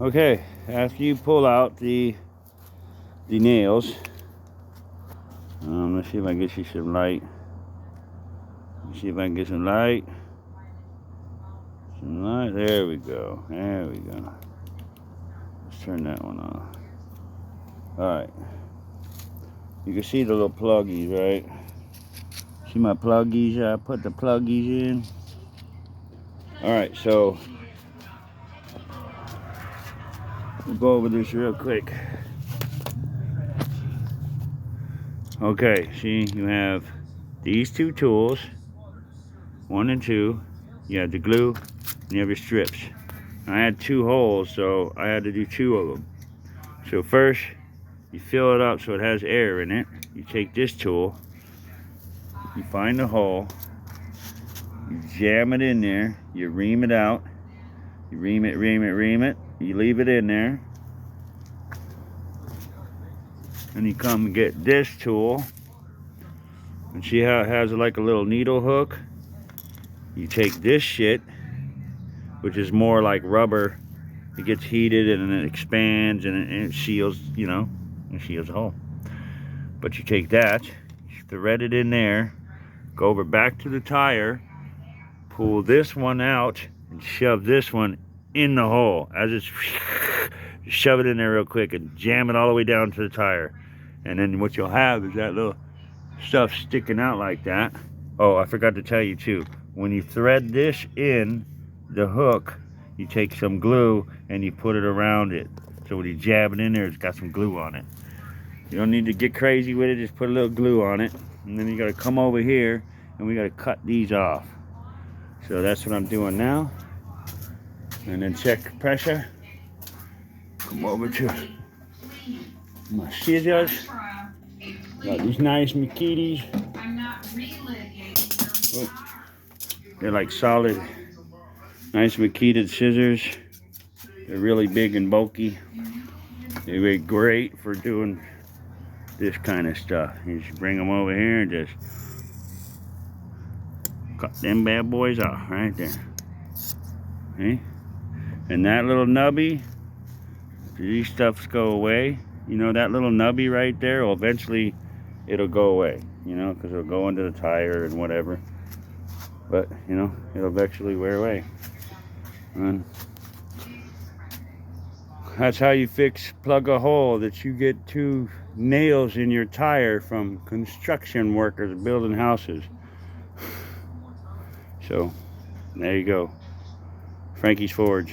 Okay, after you pull out the nails, let's see if I can get you some light. Let's see if I can get some light. Some light. There we go. There we go. Let's turn that one off. Alright. You can see the little pluggies, right? See my pluggies? I put the pluggies in. Alright, so we'll go over this real quick. Okay, see, you have these two tools, 1 and 2. You have the glue, and you have your strips. I had 2 holes, so I had to do 2 of them. So first, you fill it up so it has air in it. You take this tool, you find the hole, you jam it in there, you ream it out, you ream it, you leave it in there, and you come and get this tool, and see how it has like a little needle hook? You take this shit, which is more like rubber. It gets heated and it expands and it seals, you know, it seals the hole. But you take that, you thread it in there, go over back to the tire, pull this one out, and shove this one in the hole. As it's, shove it in there real quick and jam it all the way down to the tire. And then what you'll have is that little stuff sticking out like that. Oh, I forgot to tell you too. When you thread this in the hook, you take some glue and you put it around it. So when you jab it in there, it's got some glue on it. You don't need to get crazy with it, just put a little glue on it. And then you gotta come over here and we gotta cut these off. So that's what I'm doing now. And then check pressure. Come over to my scissors. Got these nice Makitas. Oh, they're like solid, nice Makita scissors. They're really big and bulky. They're great for doing this kind of stuff. You just bring them over here and just cut them bad boys off right there. Okay? And that little nubby, these stuffs go away. You know, that little nubby right there, well, eventually it'll go away, you know, because it'll go into the tire and whatever. But, you know, it'll eventually wear away. And that's how you plug a hole, that you get 2 nails in your tire from construction workers building houses. So, there you go. Frankie's Forge.